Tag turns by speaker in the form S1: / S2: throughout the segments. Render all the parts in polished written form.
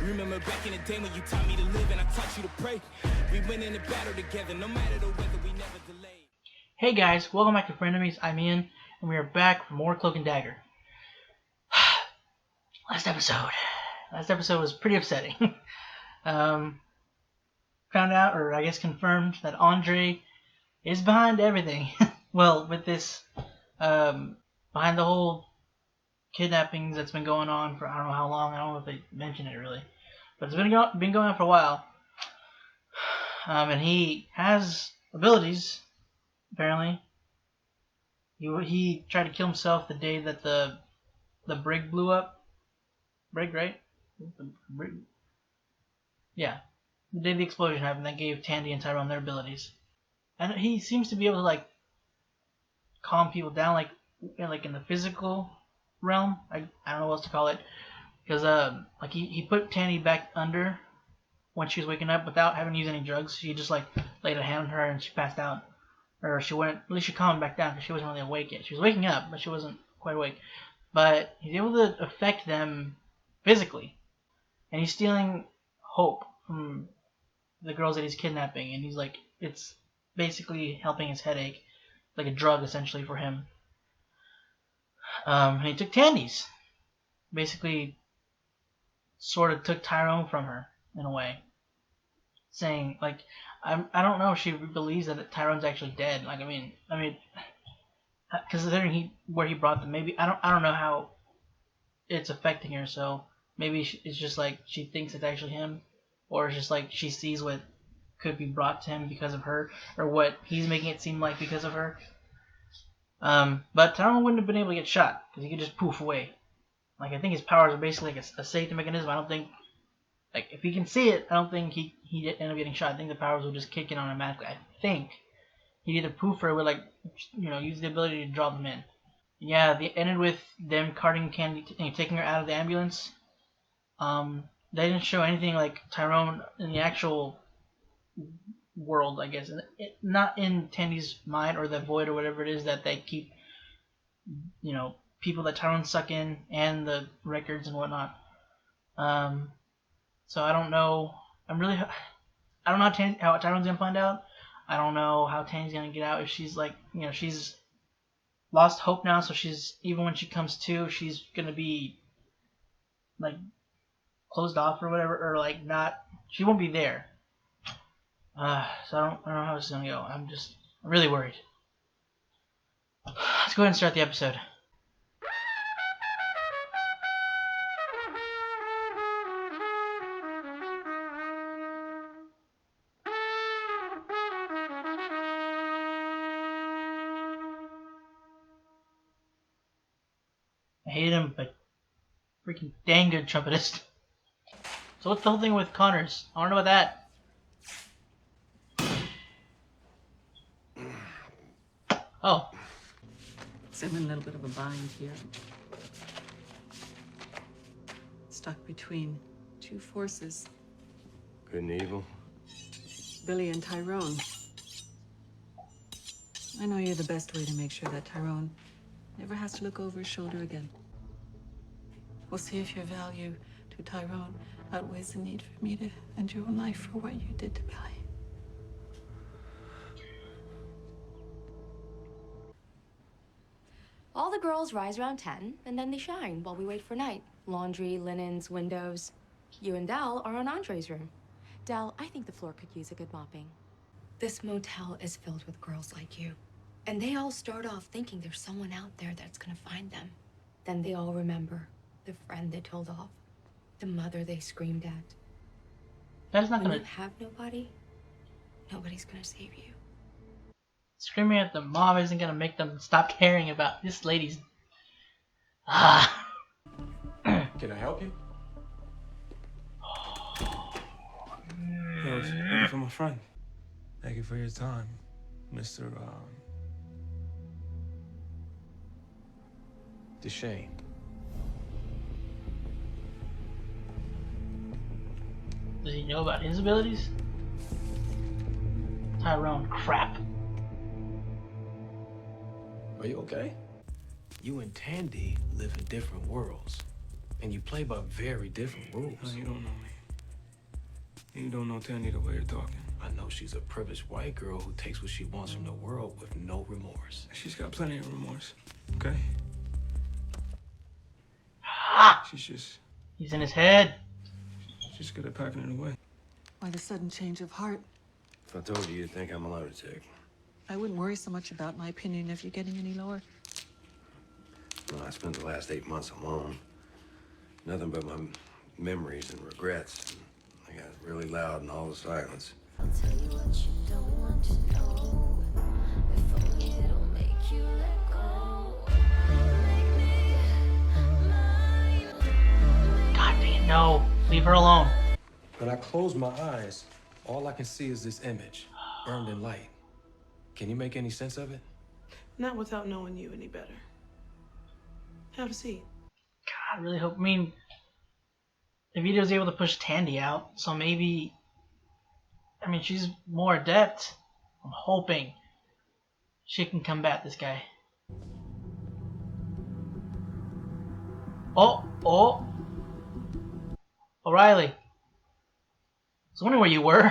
S1: Remember back in the day when you taught me to live and I taught you to pray. We went in the battle together, no matter the weather, we never delayed.
S2: Hey guys, welcome back to Frenemies. I'm Ian, and we are back for more Cloak and Dagger. Last episode was pretty upsetting. Found out, or I guess confirmed, that Andre is behind everything. Well, with this, behind the whole kidnappings that's been going on for I don't know how long. I don't know if they mentioned it really, but it's been going on for a while. And he has abilities. Apparently, he tried to kill himself the day that the brig blew up. Brig, right? The brig. Yeah, the day the explosion happened, that gave Tandy and Tyrone their abilities. And he seems to be able to like calm people down, like in the physical realm. I don't know what else to call it, because like he put Tandy back under when she was waking up without having to use any drugs. He just like laid a hand on her and she passed out, or she went. At least she calmed back down because she wasn't really awake yet. She was waking up, but she wasn't quite awake. But he's able to affect them physically, and he's stealing hope from the girls that he's kidnapping, and he's like, it's basically helping his headache, like a drug essentially for him. And he took Tandy's, basically sort of took Tyrone from her in a way, saying like, I don't know if she believes that Tyrone's actually dead. Like I mean, considering where he brought them, maybe I don't know how it's affecting her. So maybe it's just like she thinks it's actually him, or it's just like she sees what could be brought to him because of her, or what he's making it seem like because of her. But Tyrone wouldn't have been able to get shot because he could just poof away. Like I think his powers are basically like a safety mechanism. I don't think, like if he can see it, I don't think he'd end up getting shot. I think the powers will just kick in automatically. I think he'd either poof or would like use the ability to draw them in. Yeah, they ended with them carting Candy, taking her out of the ambulance. They didn't show anything like Tyrone in the actual world, I guess, not in Tandy's mind or the void or whatever it is that they keep, people that Tyrone suck in and the records and whatnot. So I don't know. I don't know how Tyrone's gonna find out. I don't know how Tandy's gonna get out if she's like, she's lost hope now. So she's, even when she comes to, she's gonna be like closed off or whatever, or like not. She won't be there. So I don't know how this is gonna go. I'm really worried. Let's go ahead and start the episode. I hate him, but freaking dang good trumpetist. So what's the whole thing with Connors? I want to know about that. Oh.
S3: So I'm in a little bit of a bind here. Stuck between two forces.
S4: Good and evil.
S3: Billy and Tyrone. I know you're the best way to make sure that Tyrone never has to look over his shoulder again. We'll see if your value to Tyrone outweighs the need for me to end your own life for what you did to Billy.
S5: All the girls rise around 10, and then they shine while we wait for night. Laundry, linens, windows. You and Dal are on Andre's room. Dal, I think the floor could use a good mopping. This motel is filled with girls like you. And they all start off thinking there's someone out there that's gonna find them. Then they all remember the friend they told off, the mother they screamed at.
S2: That's not
S5: when
S2: gonna
S5: you have nobody, nobody's gonna save you.
S2: Screaming at the mom isn't gonna make them stop caring about this lady's.
S4: Can I help you?
S6: I was looking for my friend. Thank you for your time, Mr.
S4: DeShane.
S2: Does he know about his abilities? Tyrone, crap.
S4: Are you okay? You and Tandy live in different worlds. And you play by very different rules.
S6: No, you don't know me. You don't know Tandy the way you're talking.
S4: I know she's a privileged white girl who takes what she wants from the world with no remorse.
S6: She's got plenty of remorse, okay? She's
S2: He's in his head.
S6: good at packing it away.
S3: Why the sudden change of heart?
S4: If I told you, you'd think I'm a lunatic.
S3: I wouldn't worry so much about my opinion if you're getting any lower.
S4: Well, I spent the last 8 months alone. Nothing but my memories and regrets. I got really loud in all the silence.
S7: I'll tell you what you don't want to know. If only it'll make you let go. Make me mine.
S2: God dang it, no. Leave her alone.
S4: When I close my eyes, all I can see is this image, burned in light. Can you make any sense of it?
S8: Not without knowing you any better. Have a seat.
S2: God, I really hope. I mean, Evita was able to push Tandy out, so maybe. I mean, she's more adept. I'm hoping she can combat this guy. Oh. O'Reilly. I was wondering where you were.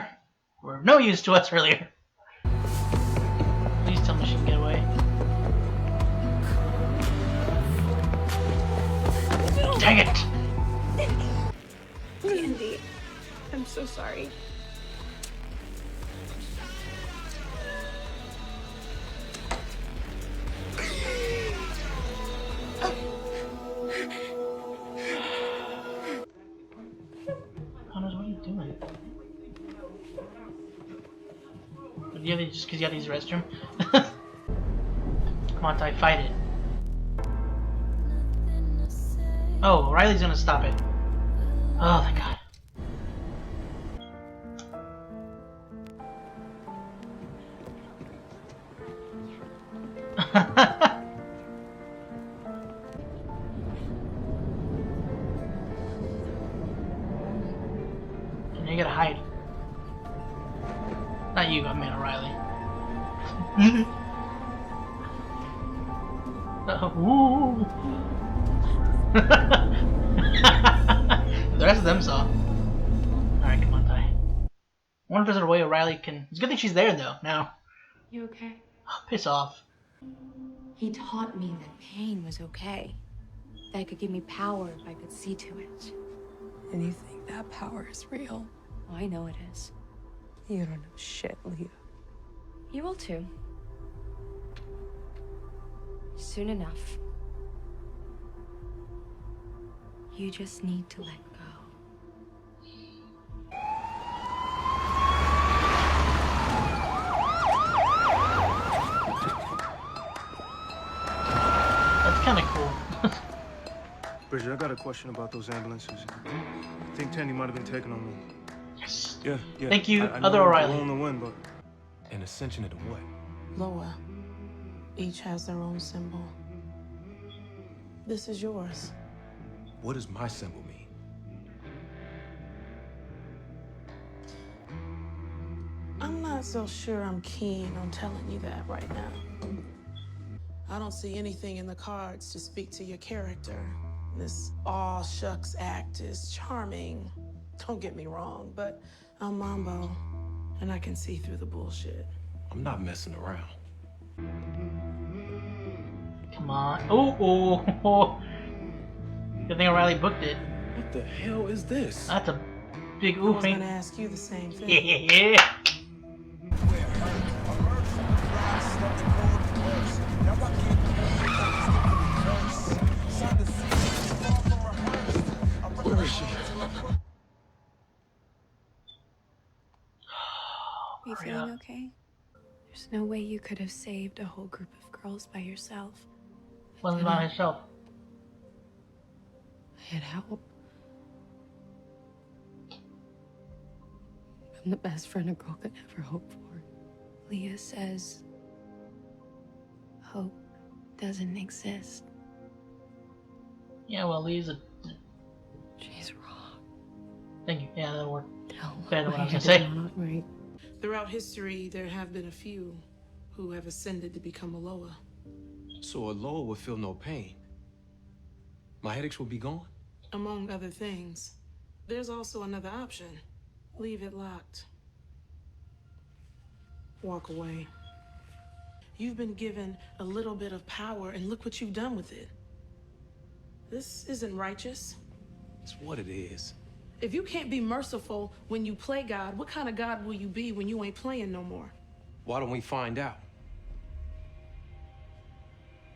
S2: You were of no use to us earlier. Please tell me she can get away. Dang it!
S8: Tandy, I'm so sorry.
S2: Connors, what are you doing? Do you have just because you have these restroom? Come on, Ty, fight it. Oh, Riley's gonna stop it. Oh, thank God. You gotta hide. Not you, I mean O'Reilly. Ooh. The rest of them saw. Alright, come on, Ty. I wonder if there's a way O'Reilly can. It's a good thing she's there, though, now.
S5: You okay?
S2: Oh, piss off.
S5: He taught me that pain was okay. That it could give me power if I could see to it.
S3: And you think that power is real?
S5: Oh, I know it is.
S3: You don't know shit, Leah.
S5: You will too. Soon enough. You just need to let go.
S2: That's kind of cool.
S6: Bridget, I got a question about those ambulances. I think Tandy might have been taken on one.
S2: Yes.
S6: Yeah.
S2: Thank you,
S6: I
S2: other
S6: know
S2: O'Reilly.
S6: we're on the win, but
S4: An ascension into what?
S8: Loa. Each has their own symbol. This is yours.
S4: What does my symbol mean?
S8: I'm not so sure I'm keen on telling you that right now. I don't see anything in the cards to speak to your character. This all shucks act is charming. Don't get me wrong, but I'm Mambo, and I can see through the bullshit.
S4: I'm not messing around.
S2: Come on. Oh. Good thing O'Reilly booked it.
S4: What the hell is this?
S2: That's a big
S8: I
S2: ooh
S8: was
S2: thing.
S8: gonna ask you the same thing.
S2: Yeah.
S4: Where is she?
S5: Are you feeling okay? There's no way you could have saved a whole group of girls by yourself.
S2: Wasn't by himself.
S5: I had help. I'm the best friend a girl could ever hope for. Leah says hope doesn't exist.
S2: Yeah, well, Lee's a.
S5: She's wrong.
S2: Thank you. Yeah, that'll work.
S5: No,
S2: Better than what I was
S5: way,
S2: gonna say.
S5: it's not right.
S8: Throughout history, there have been a few who have ascended to become a Loa.
S4: So a Loa would feel no pain. My headaches would be gone?
S8: among other things. There's also another option. Leave it locked. Walk away. You've been given a little bit of power, and look what you've done with it. This isn't righteous.
S6: It's what it is.
S8: If you can't be merciful when you play God, what kind of God will you be when you ain't playing no more?
S6: Why don't we find out?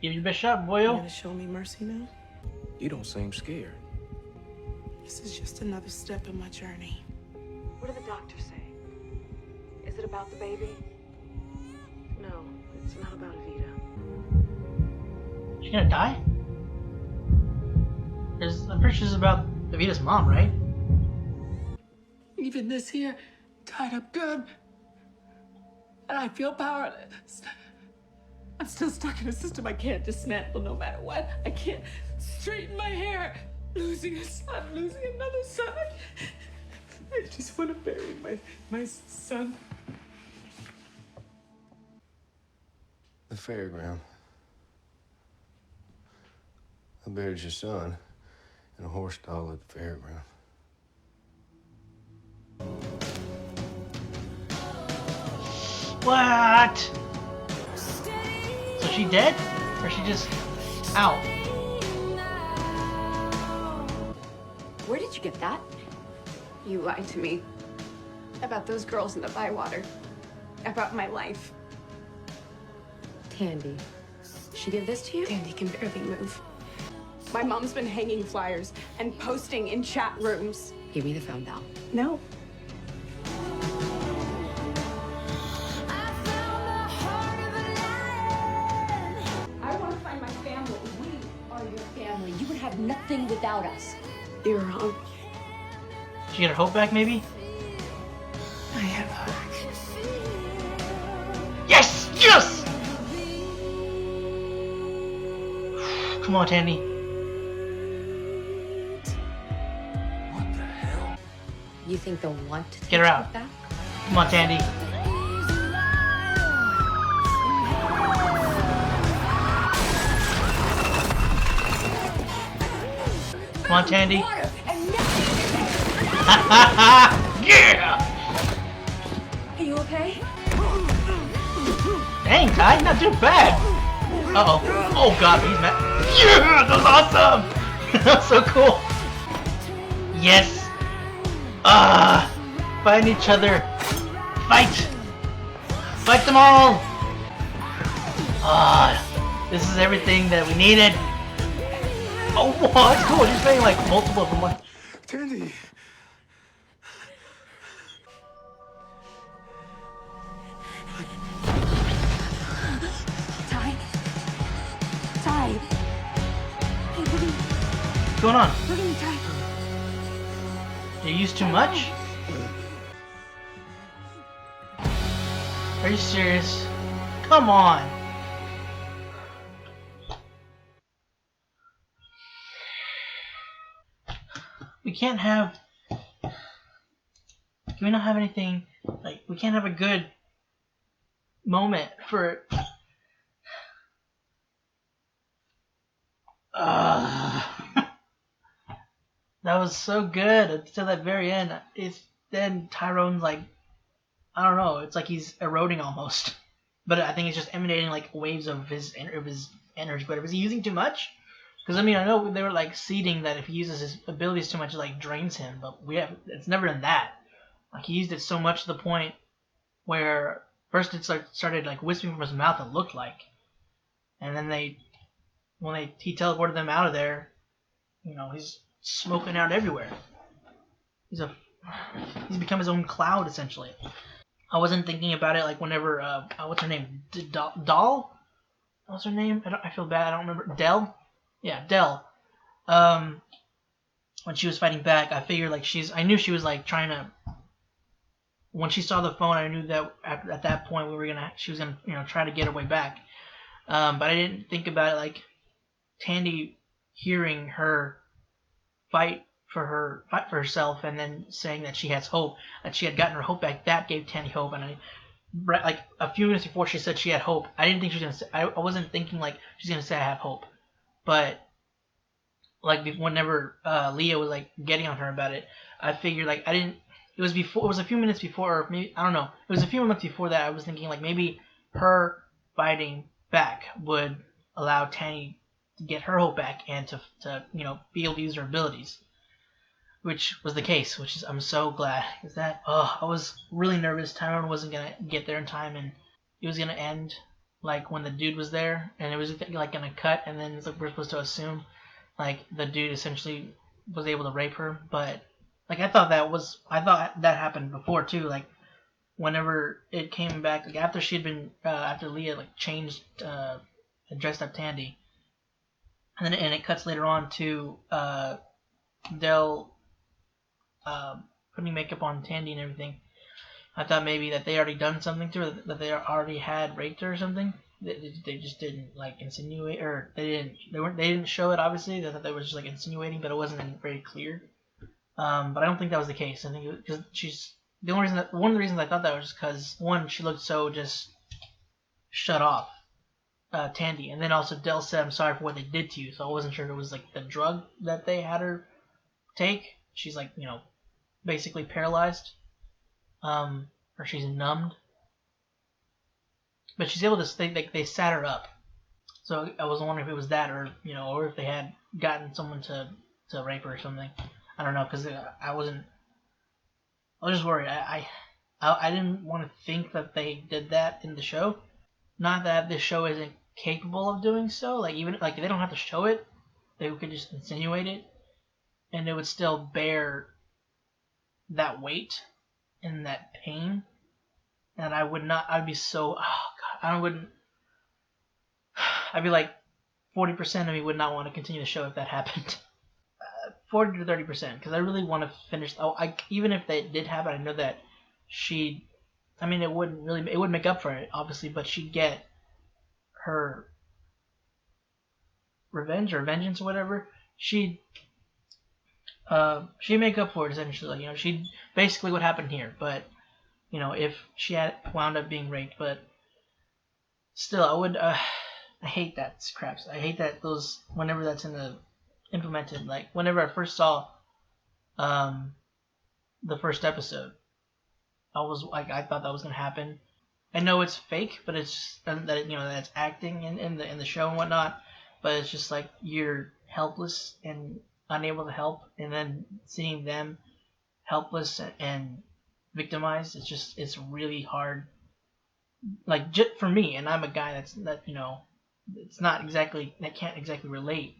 S2: Give your best shot,
S8: You
S2: boyo.
S8: gonna show me mercy now?
S6: You don't seem scared.
S8: This is just another step in my journey.
S3: What did the doctor say? Is it about the baby?
S8: No, it's not about Evita.
S2: She gonna die? I'm pretty sure this is about Evita's mom, right?
S3: Even this here tied up good. And I feel powerless. I'm still stuck in a system I can't dismantle no matter what. I can't straighten my hair. Losing a son, losing another son. I just want to bury my son.
S4: The fairground. I buried your son in a horse stall at the fairground.
S2: What? So she dead? Or she just out?
S5: Where did you get that?
S9: You lied to me about those girls in the bywater, about my life.
S5: Tandy. She gave this to you?
S9: Tandy can barely move. My mom's been hanging flyers and posting in chat rooms.
S5: Give me the phone, Dal.
S9: No. I want to find my family.
S5: We are your family. You would have nothing without us.
S9: You're wrong.
S2: She get her hope back, maybe?
S9: I have hope.
S2: Yes! Yes! Come on, Tandy.
S6: What the hell?
S5: You think they'll want to
S2: Get her
S5: take
S2: out.
S5: it back?
S2: Come on, Tandy. Come on, Tandy. Yeah!
S9: Are you okay?
S2: Dang, Ty, not too bad. Uh-oh. Oh, God, he's mad. Yeah, that was awesome. That was so cool. Yes. Find each other. Fight. Fight them all. This is everything that we needed. Oh, wow, that's cool. She's fighting like multiple from one.
S6: Tandy!
S9: Ty. Ty. Hey, look at me.
S2: What's going on?
S9: Look at me, Ty.
S2: You used too much? Are you serious? Come on. We can't have... Can we not have anything... Like, we can't have a good moment for... That was so good until that very end. Then Tyrone's like, I don't know. It's like he's eroding almost. But I think it's just emanating like waves of his energy. But was he using too much? Because I mean, I know they were like seeding that if he uses his abilities too much, it like drains him. But it's never in that. Like he used it so much to the point where first it started like whispering from his mouth. It looked like, and then when he teleported them out of there, you know, he's smoking out everywhere. He's become his own cloud essentially. I wasn't thinking about it like whenever what's her name? Doll? What's her name? I feel bad. I don't remember. Dell? Yeah, Dell. When she was fighting back, I figured like I knew she was like trying to. When she saw the phone, I knew that at that point she was gonna try to get her way back. But I didn't think about it like Tandy hearing her fight for herself and then saying that she has hope, that she had gotten her hope back. That gave Tandy hope, and like a few minutes before she said she had hope, I didn't think she was gonna say. I wasn't thinking like she's gonna say I have hope, but like whenever Leah was like getting on her about it, I figured like I didn't. It was before. It was a few minutes before, or maybe I don't know. It was a few months before that. I was thinking like maybe her fighting back would allow Tandy to get her hope back and to be able to use her abilities, which was the case. Which is I'm so glad. Is that I was really nervous. Tyrone wasn't gonna get there in time, and it was gonna end like when the dude was there, and it was like gonna cut, and then it's like we're supposed to assume like the dude essentially was able to rape her, but like I thought that happened before too. Like whenever it came back, like after she'd been after Leah like changed and dressed up Tandy, and it cuts later on to Dell putting makeup on Tandy and everything. I thought maybe that they already done something to her, that they already had raped her or something. They just didn't like insinuate, or they didn't show it. Obviously, they thought they were just like insinuating, but it wasn't very clear. But I don't think that was the case. I think because she's the only reason one of the reasons I thought that was because one, she looked so just shut off, Tandy, and then also Dell said I'm sorry for what they did to you, so I wasn't sure if it was like the drug that they had her take. She's like basically paralyzed, or she's numbed. But she's able to stay. They sat her up, so I was wondering if it was that, or or if they had gotten someone to rape her or something. I don't know, because I was just worried. I didn't want to think that they did that in the show. Not that this show isn't capable of doing so. Like even like they don't have to show it. They could just insinuate it, and it would still bear that weight and that pain. And I would not. I'd be so. Oh God, I wouldn't. I'd be like 40% of me would not want to continue the show if that happened. 40 to 30%, because I really want to finish. Even if that did happen, I know that she'd. I mean, it would make up for it, obviously, but she'd get her revenge or vengeance or whatever. She'd make up for it essentially. She'd basically what happened here, but. If she had wound up being raped, but still, I would. I hate that scraps. I hate that whenever that's implemented. Like whenever I first saw, the first episode, I was like, I thought that was gonna happen. I know it's fake, but it's just that that it's acting in the show and whatnot. But it's just like you're helpless and unable to help, and then seeing them helpless and victimized, it's really hard, like just for me, and I'm a guy it's not exactly, that can't exactly relate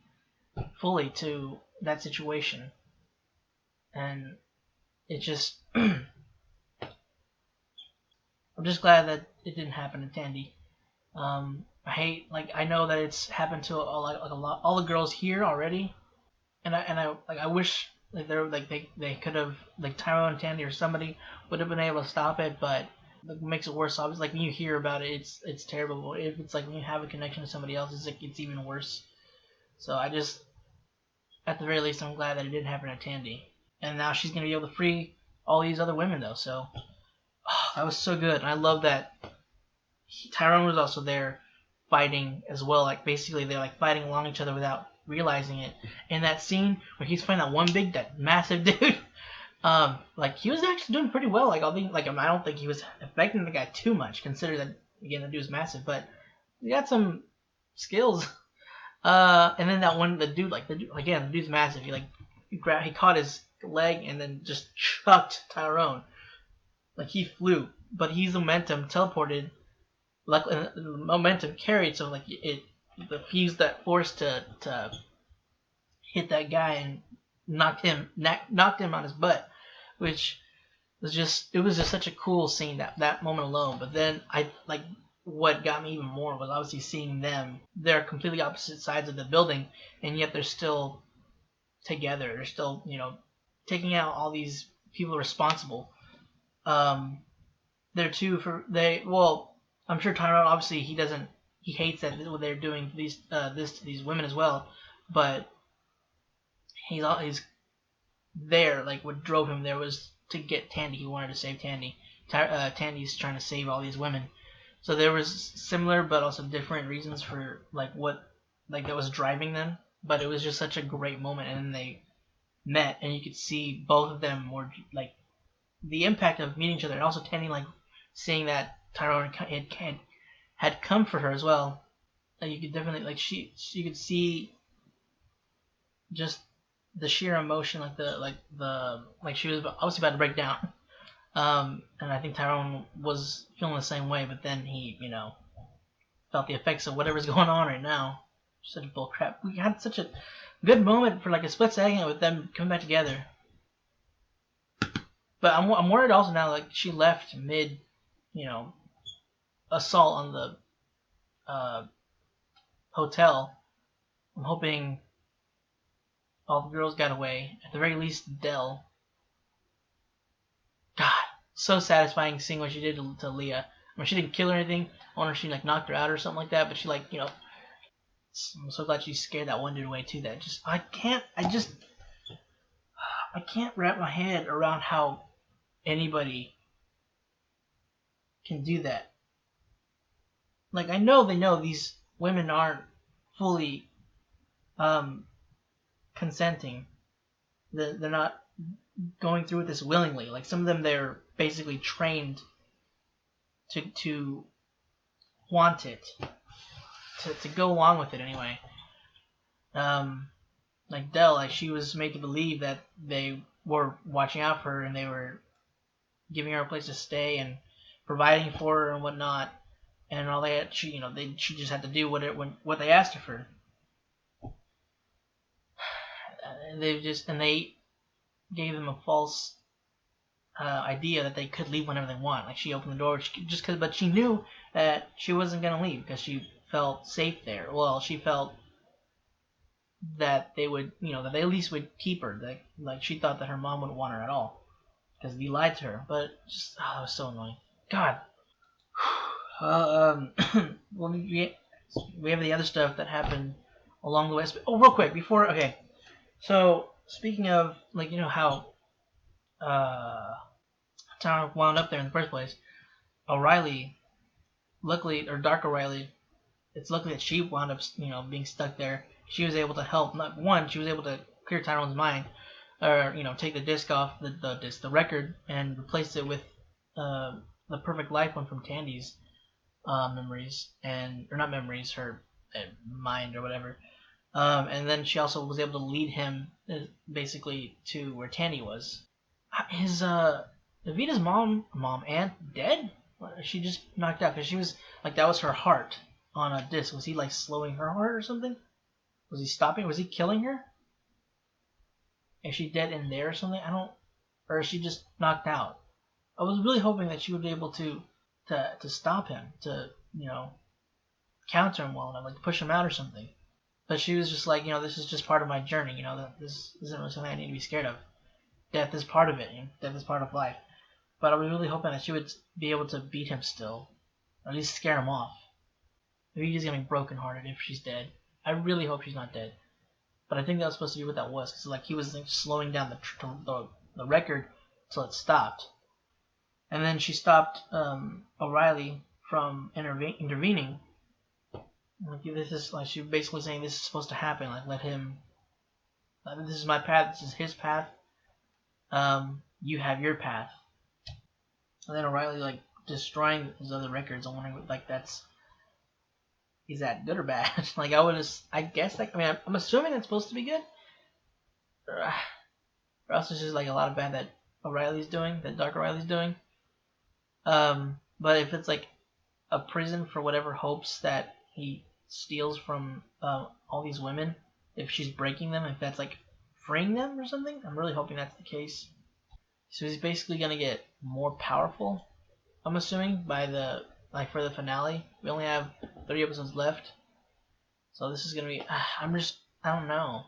S2: fully to that situation, and it just I'm just glad that it didn't happen to Tandy. I know that it's happened to a lot all the girls here already, and I wish like they could have, like Tyrone and Tandy or somebody would have been able to stop it, but what makes it worse, obviously, like when you hear about it, it's terrible. If it's like when you have a connection to somebody else, it's even worse. So I just, at the very least, I'm glad that it didn't happen to Tandy, and now she's gonna be able to free all these other women though. So that was so good, and I love that Tyrone was also there fighting as well. Like basically they're like fighting along each other without realizing it. In that scene where he's fighting that massive dude, like he was actually doing pretty well. Like I don't think he was affecting the guy too much, considering that again the dude's massive, but he got some skills. And then the dude's massive. He caught his leg and then just chucked Tyrone. Like he flew, but he's momentum teleported. Luckily, the momentum carried, so like he used that force to hit that guy and knocked him on his butt, which was just such a cool scene, that moment alone. But then what got me even more was obviously seeing them. They're completely opposite sides of the building, and yet they're still together. They're still taking out all these people responsible. I'm sure Tyrone, obviously he hates that what they're doing this to these women as well, but he's there, like what drove him there was to get Tandy. He wanted to save Tandy. Tandy's trying to save all these women, so there was similar but also different reasons for that was driving them but it was just such a great moment. And then they met, and you could see both of them were like the impact of meeting each other, and also Tandy like seeing that Tyrone had come for her as well. Like you could definitely like she could see just the sheer emotion, like she was obviously about to break down. And I think Tyrone was feeling the same way, but then he, felt the effects of whatever's going on right now. Such bull crap. We had such a good moment for like a split second with them coming back together. But I'm worried also now, like she left mid, assault on the hotel. I'm hoping all the girls got away. At the very least, Dell. God, so satisfying seeing what she did to Leah. I mean, she didn't kill her or anything. I wonder if she like knocked her out or something like that. But she I'm so glad she scared that one dude away too. That I can't wrap my head around how anybody can do that. Like I know they know these women aren't fully consenting. They're not going through with this willingly. Like some of them, they're basically trained to want it, to go along with it anyway. Like Dell, like she was made to believe that they were watching out for her and they were giving her a place to stay and providing for her and whatnot. And all they had, she just had to do what they asked her for. And they gave them a false idea that they could leave whenever they want. Like she opened the door but she knew that she wasn't gonna leave because she felt safe there. Well, she felt that they would, that they at least would keep her. Like she thought that her mom wouldn't want her at all because they lied to her. But just that was so annoying. God. Well, we have the other stuff that happened along the way. Oh, real quick before. Okay, so speaking of how Tyrone wound up there in the first place, O'Reilly, luckily, or Dark O'Reilly, it's lucky that she wound up being stuck there. She was able to help. Not one, she was able to clear Tyrone's mind, or take the disc off the record and replace it with the Perfect Life one from Tandy's memories, or not memories, her mind or whatever. And then she also was able to lead him basically to where Tandy was. Is Evita's aunt dead? She just knocked out because she was like that was her heart on a disc. Was he like slowing her heart or something? Was he stopping? Was he killing her? Is she dead in there or something? Or is she just knocked out? I was really hoping that she would be able to stop him, to counter him well enough, like push him out or something. But she was just like, this is just part of my journey. That this isn't really something I need to be scared of. Death is part of it. Death is part of life. But I was really hoping that she would be able to beat him still, or at least scare him off. Maybe he's gonna be brokenhearted if she's dead. I really hope she's not dead. But I think that was supposed to be what that was, because like he was like, slowing down the record till it stopped, and then she stopped O'Reilly from intervening. Like this is like she was basically saying this is supposed to happen. Like let him. This is my path. This is his path. You have your path. And then O'Reilly like destroying his other records. I'm wondering like is that good or bad? Like I guess like I'm assuming it's supposed to be good. Or else it's just like a lot of bad that O'Reilly's doing, that Dark O'Reilly's doing. But if it's like a prison for whatever hopes that he steals from all these women, if she's breaking them, if that's like freeing them or something, I'm really hoping that's the case. So he's basically gonna get more powerful, I'm assuming, by for the finale. We only have 30 episodes left, so this is gonna be. I don't know.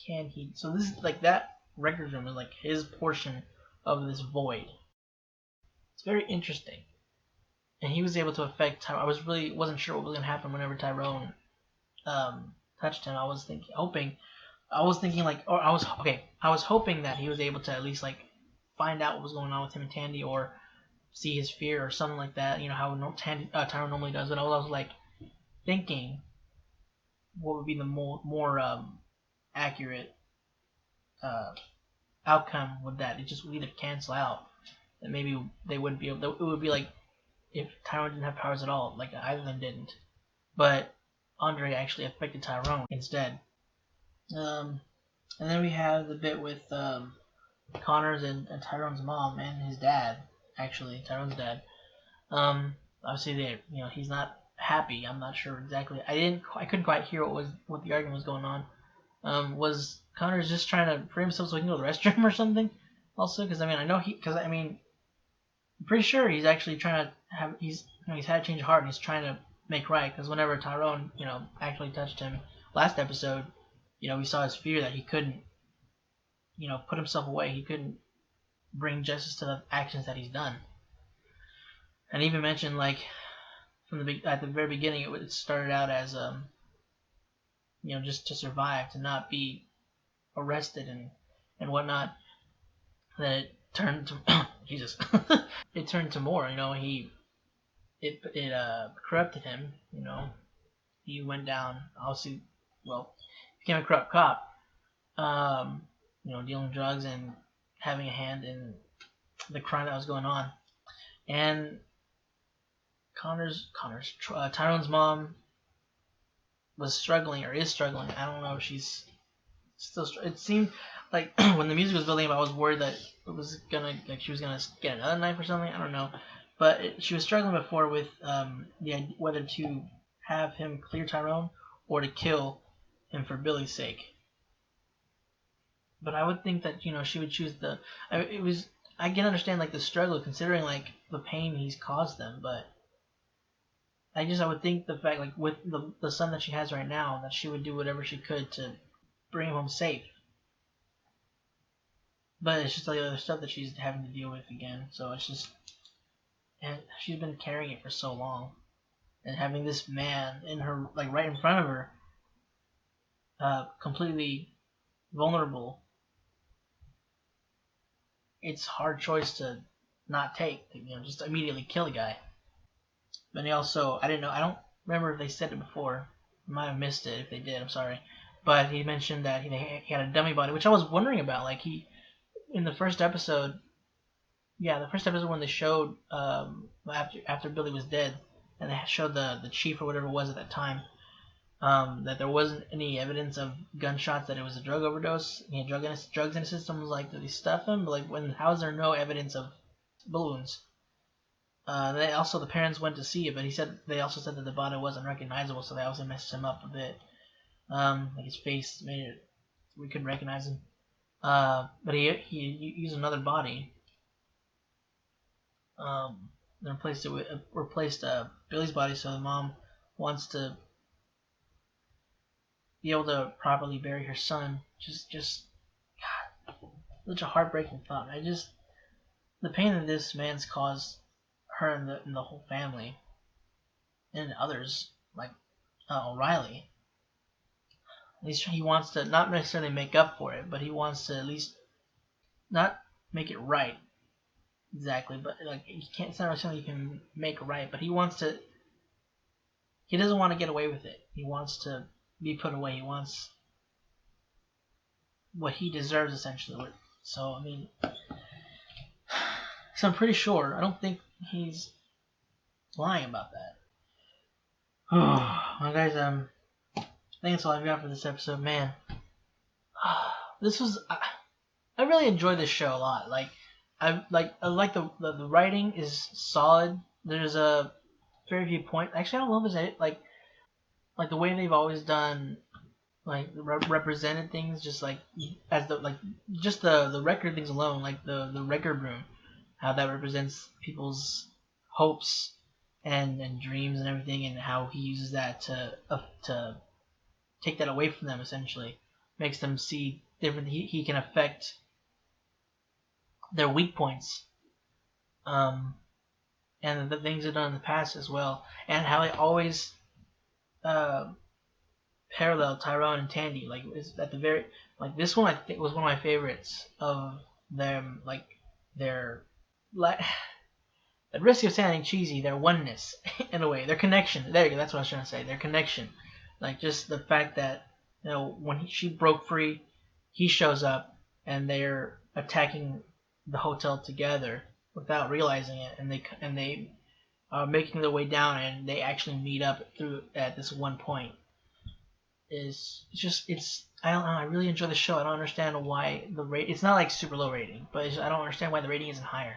S2: Can he? So this is like that record room is like his portion of this void. It's very interesting, and he was able to affect Tyrone. Wasn't sure what was gonna happen whenever Tyrone touched him. I was hoping that he was able to at least like find out what was going on with him and Tandy, or see his fear or something like that. How Tyrone normally does. But I was like thinking what would be the more accurate outcome with that. It just would either cancel out, and maybe they wouldn't be able. It would be like if Tyrone didn't have powers at all, like either of them didn't. But Andre actually affected Tyrone instead. And then we have the bit with Connors and Tyrone's mom and his dad, actually Tyrone's dad. Obviously he's not happy. I'm not sure exactly. I couldn't quite hear what the argument was going on. Was Connors just trying to free himself so he can go to the restroom or something? Also, because I'm pretty sure he's actually trying to he's had a change of heart and he's trying to make right. Because whenever Tyrone actually touched him last episode, we saw his fear that he couldn't put himself away. He couldn't bring justice to the actions that he's done. And even mentioned like at the very beginning, it started out as just to survive, to not be arrested and whatnot. Then it turned to Jesus. It turned to more. It corrupted him. He went down. Obviously, became a corrupt cop. Dealing drugs and having a hand in the crime that was going on. And Tyrone's mom was struggling or is struggling. I don't know if she's still. It seemed like when the music was building up, I was worried that it was she was gonna get another knife or something. I don't know, but she was struggling before with whether to have him clear Tyrone or to kill him for Billy's sake. But I would think that she would choose I can understand like the struggle considering like the pain he's caused them, but I would think the fact like with the son that she has right now that she would do whatever she could to bring him home safe. But it's just like other stuff that she's having to deal with again. So it's just, and she's been carrying it for so long, and having this man in her like right in front of her, completely vulnerable. It's a hard choice to not take. Just immediately kill a guy. But he also, I don't remember if they said it before. I might have missed it. If they did, I'm sorry. But he mentioned that he had a dummy body, which I was wondering about. Like in the first episode, when they showed after Billy was dead, and they showed the chief or whatever it was at that time, that there wasn't any evidence of gunshots, that it was a drug overdose. He had drugs in his system. Was like, did he stuff him? But like, how is there no evidence of balloons? The parents went to see it, but they also said that the body wasn't recognizable, so they also messed him up a bit. Like his face made it, we couldn't recognize him. But he used another body. Then replaced Billy's body, so the mom wants to be able to properly bury her son. Just God, such a heartbreaking thought. The pain that this man's caused her and the whole family, and others like O'Reilly. At least he wants to not necessarily make up for it, but he wants to at least not make it right exactly. But like it's not something you can make right. But he doesn't want to get away with it. He wants to be put away. He wants what he deserves essentially. So I'm pretty sure. I don't think he's lying about that. Well, guys, I think that's all I've got for this episode, man. I really enjoyed this show a lot. I like the writing is solid. There's a very few points. Actually, I don't know if there's like the way they've always done, like represented things, just like as the record things alone, like the record room, how that represents people's hopes and dreams and everything, and how he uses that to take that away from them, essentially makes them see different. He can affect their weak points, and the things they've done in the past as well, and how they always parallel Tyrone and Tandy. Like it's at the very this one I think was one of my favorites of them. Like their at risk of sounding cheesy, their oneness in a way, their connection. There you go. That's what I was trying to say. Their connection. Like just the fact that when she broke free, he shows up and they're attacking the hotel together without realizing it, and they are making their way down, and they actually meet up at this one point. It's I don't know. I really enjoy the show. I don't understand why the rate. It's not like super low rating, but I don't understand why the rating isn't higher.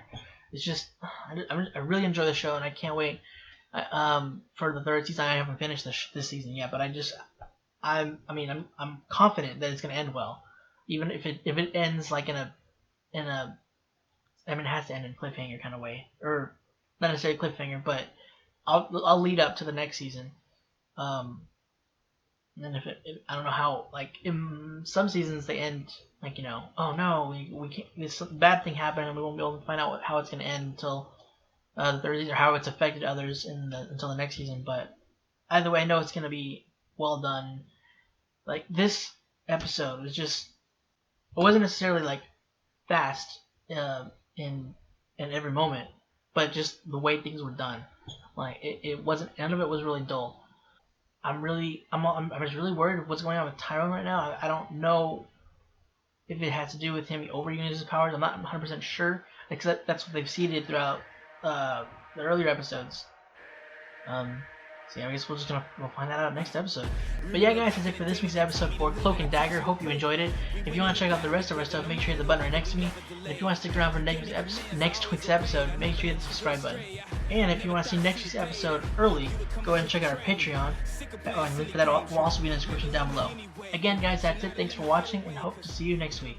S2: It's just I really enjoy the show, and I can't wait for the third season. I haven't finished this season yet, but I'm confident that it's gonna end well, even if it ends like in a it has to end in a cliffhanger kind of way, or not necessarily cliffhanger, but I'll lead up to the next season. And if I don't know how, like in some seasons they end like oh no, we can't, this bad thing happened and we won't be able to find out how it's gonna end until the third season, or how it's affected others until the next season. But either way, I know it's gonna be well done. Like this episode was just, it wasn't necessarily like fast in every moment, but just the way things were done. Like it wasn't, none of it was really dull. I'm just really worried what's going on with Tyrone right now. I don't know if it has to do with him overusing his powers. I'm not 100% sure, because that's what they've seeded throughout the earlier episodes. So yeah, I guess we'll find that out next episode. But yeah, guys, that's it for this week's episode for Cloak and Dagger. Hope you enjoyed it. If you want to check out the rest of our stuff, make sure you hit the button right next to me. And if you want to stick around for next week's episode, make sure you hit the subscribe button. And if you want to see next week's episode early, go ahead and check out our Patreon. And link for that will also be in the description down below. Again, guys, that's it. Thanks for watching, and hope to see you next week.